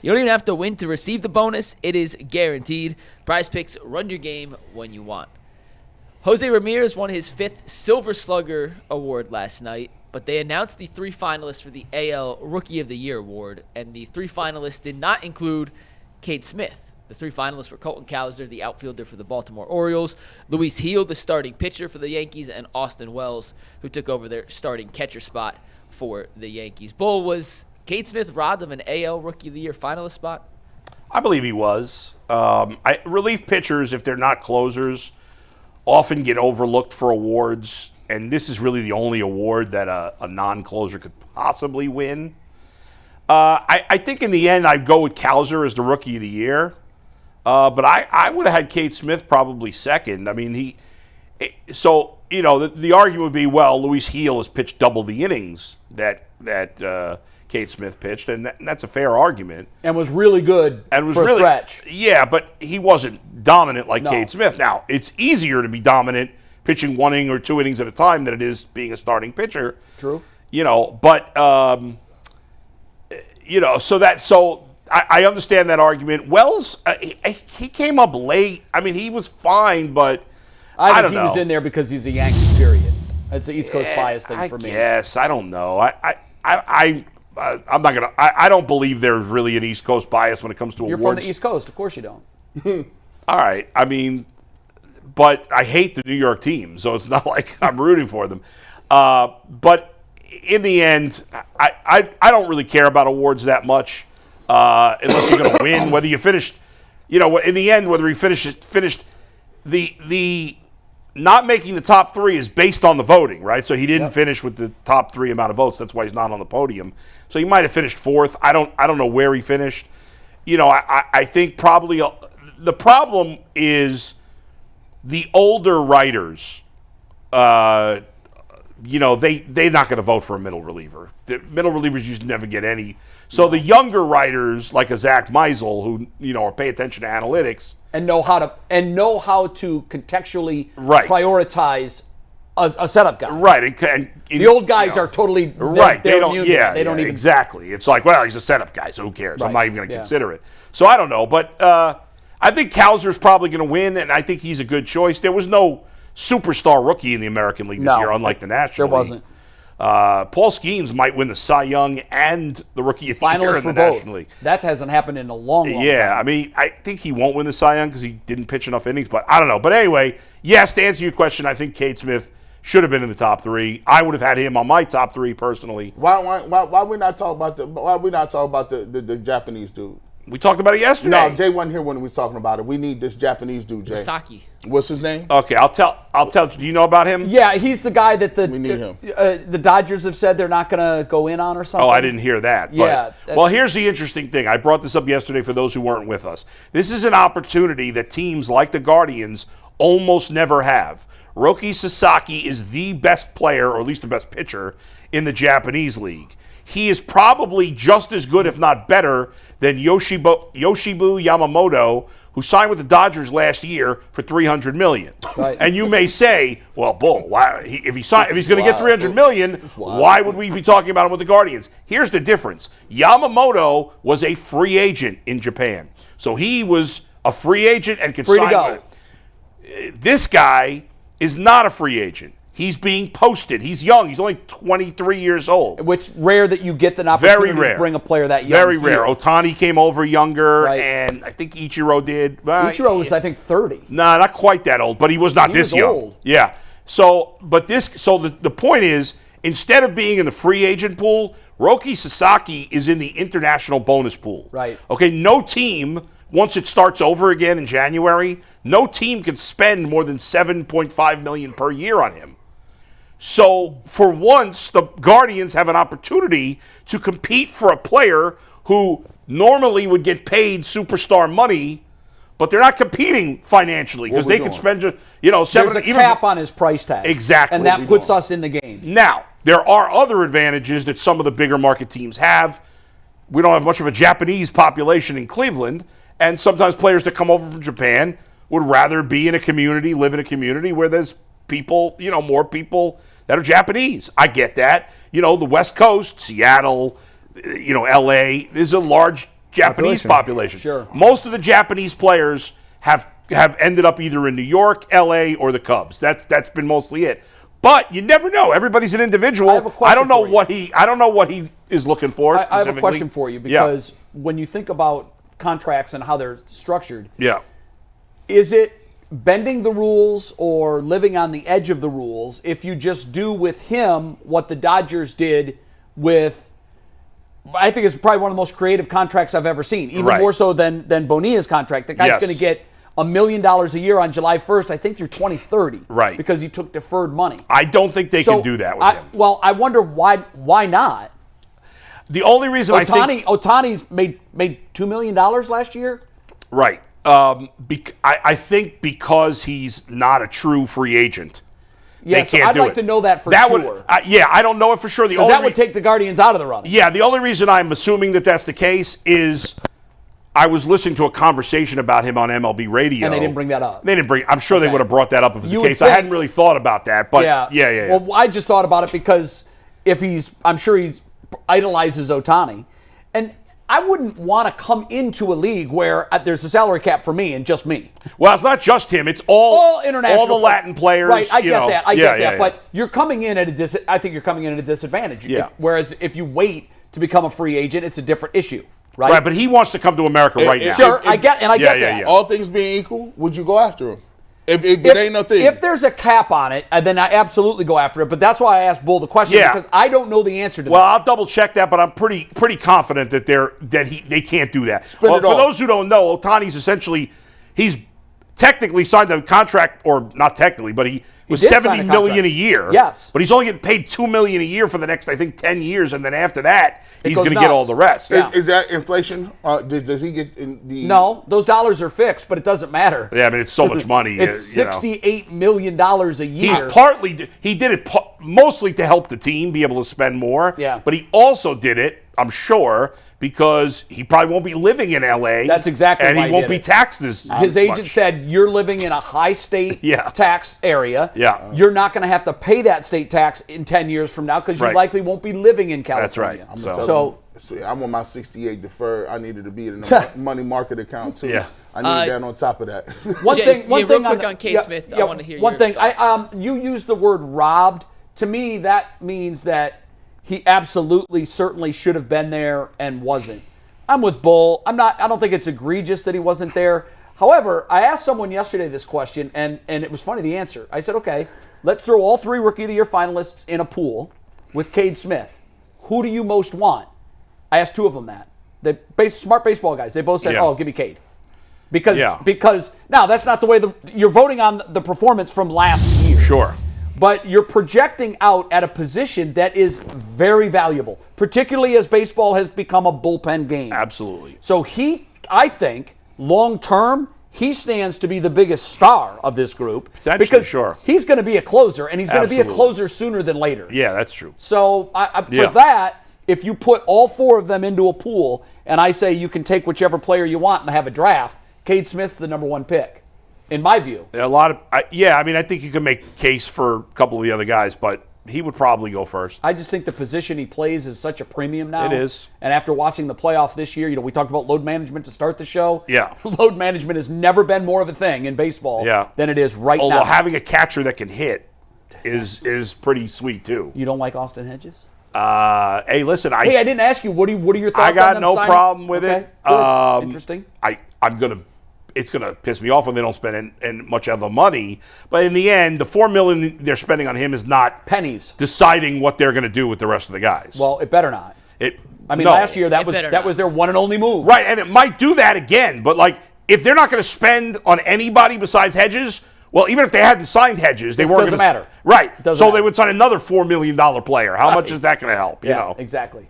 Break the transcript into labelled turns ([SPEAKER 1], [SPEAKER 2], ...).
[SPEAKER 1] You don't even have to win to receive the bonus. It is guaranteed. Prize Picks, run your game when you want. Jose Ramirez won his 5th Silver Slugger award last night, but they announced the 3 finalists for the AL Rookie of the Year award, and the 3 finalists did not include Cade Smith. The 3 finalists were Colton, the outfielder for the Baltimore Orioles, Luis Gil, the starting pitcher for the Yankees, and Austin Wells, who took over their starting catcher spot for the Yankees. Bull, was Cade Smith robbed of an AL Rookie of the Year finalist spot?
[SPEAKER 2] I believe he was. Relief pitchers, if they're not closers, often get overlooked for awards, and this is really the only award that a non-closer could possibly win. I think in the end I'd go with Cowser as the Rookie of the Year. But I would have had Cade Smith probably second. I mean, the argument would be, well, Luis Gil has pitched double the innings that Cade Smith pitched, and that's a fair argument.
[SPEAKER 3] And was really good for a stretch.
[SPEAKER 2] Yeah, but he wasn't dominant like Cade Smith. Now, it's easier to be dominant pitching 1 inning or 2 innings at a time than it is being a starting pitcher.
[SPEAKER 3] True.
[SPEAKER 2] So I understand that argument. Wells, he came up late. I mean, he was fine, but I don't know.
[SPEAKER 3] He was in there because he's a Yankee, period. It's an East Coast bias thing for me.
[SPEAKER 2] Yes, I don't know. I'm not gonna. I don't believe there's really an East Coast bias when it comes to awards.
[SPEAKER 3] You're from the East Coast, of course you don't.
[SPEAKER 2] All right. I mean, but I hate the New York team, so it's not like I'm rooting for them. But in the end, I don't really care about awards that much. Unless you're going to win, whether you finished, in the end, whether he finished, the not making the top 3 is based on the voting, right? So he didn't finish with the top 3 amount of votes. That's why he's not on the podium. So he might have finished 4th. I don't know where he finished. I think probably the problem is the older writers. They're not going to vote for a middle reliever. The middle relievers usually never get any. So the younger writers, like a Zach Meisel, who pay attention to analytics
[SPEAKER 3] and know how to contextually prioritize a setup guy.
[SPEAKER 2] Right, and
[SPEAKER 3] the old guys are totally
[SPEAKER 2] right.
[SPEAKER 3] They don't even
[SPEAKER 2] exactly. It's like, well, he's a setup guy, so who cares?
[SPEAKER 3] Right.
[SPEAKER 2] I'm not even going to consider it. So I don't know, but I think Cowser's probably going to win, and I think he's a good choice. There was no superstar rookie in the American League this year, unlike the National League.
[SPEAKER 3] There wasn't.
[SPEAKER 2] Paul Skeens might win the Cy Young and the Rookie of the Year in the National League.
[SPEAKER 3] That hasn't happened in a long time.
[SPEAKER 2] Yeah, I mean, I think he won't win the Cy Young because he didn't pitch enough innings, but I don't know. But anyway, yes, to answer your question, I think Cade Smith should have been in the top 3. I would have had him on my top 3 personally.
[SPEAKER 4] Why we not talk about the Japanese dude?
[SPEAKER 2] We talked about it yesterday.
[SPEAKER 4] No, Jay wasn't here when we was talking about it. We need this Japanese dude, Jay.
[SPEAKER 1] Misaki.
[SPEAKER 4] What's his name?
[SPEAKER 2] Okay, I'll tell. Do you know about him?
[SPEAKER 3] Yeah, he's the guy that
[SPEAKER 4] we need him.
[SPEAKER 3] The Dodgers have said they're not going to go in on or something.
[SPEAKER 2] Oh, I didn't hear that.
[SPEAKER 3] Yeah.
[SPEAKER 2] Well, here's the interesting thing. I brought this up yesterday for those who weren't with us. This is an opportunity that teams like the Guardians almost never have. Roki Sasaki is the best player, or at least the best pitcher, in the Japanese league. He is probably just as good, if not better, than Yoshibu Yamamoto, who signed with the Dodgers last year for $300 million.
[SPEAKER 3] Right.
[SPEAKER 2] And you may say, well, Bull, if he's going to get $300 million, why would we be talking about him with the Guardians? Here's the difference. Yamamoto was a free agent in Japan. So he was a free agent and could
[SPEAKER 3] free
[SPEAKER 2] sign
[SPEAKER 3] to go.
[SPEAKER 2] This guy is not a free agent. He's being posted. He's young. He's only 23 years old.
[SPEAKER 3] Which rare that you get an opportunity to bring a player that young.
[SPEAKER 2] Very rare. Otani came over younger, and I think Ichiro did.
[SPEAKER 3] Ichiro was, I think, 30.
[SPEAKER 2] Nah, not quite that old, but he was not this young.
[SPEAKER 3] Old.
[SPEAKER 2] Yeah. So the point is, instead of being in the free agent pool, Roki Sasaki is in the international bonus pool.
[SPEAKER 3] Right.
[SPEAKER 2] Okay, no team, once it starts over again in January, no team can spend more than $7.5 million per year on him. So, for once, the Guardians have an opportunity to compete for a player who normally would get paid superstar money, but they're not competing financially because they could spend, $7.
[SPEAKER 3] There's a cap on his price tag.
[SPEAKER 2] Exactly.
[SPEAKER 3] And that puts us in the game.
[SPEAKER 2] Now, there are other advantages that some of the bigger market teams have. We don't have much of a Japanese population in Cleveland, and sometimes players that come over from Japan would rather be in a community, live in a community where there's people, more people that are Japanese. I get that. The West Coast, Seattle, LA, there's a large Japanese population.
[SPEAKER 3] Sure.
[SPEAKER 2] Most of the Japanese players have ended up either in New York, L.A., or the Cubs. That's been mostly it. But you never know. Everybody's an individual.
[SPEAKER 3] I have a question
[SPEAKER 2] don't know
[SPEAKER 3] for you.
[SPEAKER 2] I don't know what he is looking for.
[SPEAKER 3] I have a question for you because when you think about contracts and how they're structured, is it bending the rules or living on the edge of the rules if you just do with him what the Dodgers did with, I think it's probably one of the most creative contracts I've ever seen, even more so than Bonilla's contract. The guy's going to get $1 million a year on July 1st, I think through 2030.
[SPEAKER 2] Right.
[SPEAKER 3] Because he took deferred money.
[SPEAKER 2] I don't think they can do that with him.
[SPEAKER 3] Well, I wonder why not?
[SPEAKER 2] The only reason
[SPEAKER 3] Ohtani's made $2 million last year?
[SPEAKER 2] Right. I think because he's not a true free agent.
[SPEAKER 3] Yeah, so I'd like to know that for sure.
[SPEAKER 2] I don't know it for sure.
[SPEAKER 3] That would take the Guardians out of the running.
[SPEAKER 2] Yeah, the only reason I'm assuming that that's the case is I was listening to a conversation about him on MLB radio.
[SPEAKER 3] And they didn't bring that up.
[SPEAKER 2] I'm sure they would have brought that up if it was the case. I hadn't really thought about that, but yeah.
[SPEAKER 3] Well, I just thought about it because I'm sure he's idolizes Ohtani. And I wouldn't want to come into a league where there's a salary cap for me and just me.
[SPEAKER 2] Well, it's not just him. It's all
[SPEAKER 3] international,
[SPEAKER 2] all the Latin players.
[SPEAKER 3] Right, I get that. I get that.
[SPEAKER 2] Yeah.
[SPEAKER 3] But you're coming in at I think you're coming in at a disadvantage.
[SPEAKER 2] Yeah.
[SPEAKER 3] Whereas if you wait to become a free agent, it's a different issue. Right?
[SPEAKER 2] Right, but he wants to come to America right now.
[SPEAKER 3] Sure, I get that.
[SPEAKER 2] Yeah.
[SPEAKER 4] All things being equal, would you go after him? If it ain't no thing.
[SPEAKER 3] If there's a cap on it, then I absolutely go after it. But that's why I asked Bull the question because I don't know the answer to that.
[SPEAKER 2] Well, I'll double check that, but I'm pretty confident that they can't do that. For those who don't know, Ohtani's essentially he's technically signed a contract, or not technically, but he was $70 million a year.
[SPEAKER 3] Yes,
[SPEAKER 2] but he's only getting paid $2 million a year for the next, I think, 10 years, and then after that, he's going to get all the rest.
[SPEAKER 4] Is that inflation? Does he get in the?
[SPEAKER 3] No, those dollars are fixed, but it doesn't matter.
[SPEAKER 2] Yeah, I mean it's so much money.
[SPEAKER 3] It's $68 million a year.
[SPEAKER 2] He did it mostly to help the team be able to spend more.
[SPEAKER 3] Yeah,
[SPEAKER 2] but he also did it, I'm sure, because he probably won't be living in L.A.
[SPEAKER 3] That's exactly why
[SPEAKER 2] and he won't be taxed as
[SPEAKER 3] His agent said, you're living in a high state tax area.
[SPEAKER 2] Yeah.
[SPEAKER 3] You're not going to have to pay that state tax in 10 years from now because you likely won't be living in California.
[SPEAKER 2] That's right.
[SPEAKER 4] So I'm on my 68 deferred. I needed to be in a money market account too.
[SPEAKER 2] Yeah.
[SPEAKER 4] I need that on top of that.
[SPEAKER 1] One thing real quick on Cade Smith, I want to hear
[SPEAKER 3] one thing. You used the word robbed. To me, that means that he absolutely, certainly should have been there and wasn't. I'm with Bull. I don't think it's egregious that he wasn't there. However, I asked someone yesterday this question, and it was funny the answer. I said, okay, let's throw all 3 Rookie of the Year finalists in a pool with Cade Smith. Who do you most want? I asked 2 of them that. Smart baseball guys. They both said, oh, give me Cade. Because now that's not the way you're voting on the performance from last year.
[SPEAKER 2] Sure.
[SPEAKER 3] But you're projecting out at a position that is very valuable, particularly as baseball has become a bullpen game.
[SPEAKER 2] Absolutely.
[SPEAKER 3] So I think, long term, he stands to be the biggest star of this group. Because he's going to be a closer, and he's going to be a closer sooner than later.
[SPEAKER 2] Yeah, that's true.
[SPEAKER 3] So for that, if you put all 4 of them into a pool, and I say you can take whichever player you want and have a draft, Cade Smith's the number 1 pick. In my view.
[SPEAKER 2] I think you can make a case for a couple of the other guys, but he would probably go first.
[SPEAKER 3] I just think the position he plays is such a premium now.
[SPEAKER 2] It is.
[SPEAKER 3] And after watching the playoffs this year, we talked about load management to start the show.
[SPEAKER 2] Yeah.
[SPEAKER 3] Load management has never been more of a thing in baseball than it is right now.
[SPEAKER 2] Although having a catcher that can hit is pretty sweet, too.
[SPEAKER 3] You don't like Austin Hedges?
[SPEAKER 2] Hey, listen.
[SPEAKER 3] I didn't ask you. What are your thoughts on them
[SPEAKER 2] I got no problem with it.
[SPEAKER 3] Interesting.
[SPEAKER 2] It's going to piss me off when they don't spend much of the money. But in the end, the $4 million they're spending on him is not
[SPEAKER 3] pennies
[SPEAKER 2] deciding what they're going to do with the rest of the guys.
[SPEAKER 3] Well, it better not. Last year that was their one and only move.
[SPEAKER 2] Right, and it might do that again. But if they're not going to spend on anybody besides Hedges, well, even if they hadn't signed Hedges, they weren't going to.
[SPEAKER 3] Doesn't matter.
[SPEAKER 2] Right. So they would sign another $4 million player. How much is that going to help?
[SPEAKER 3] Yeah, exactly.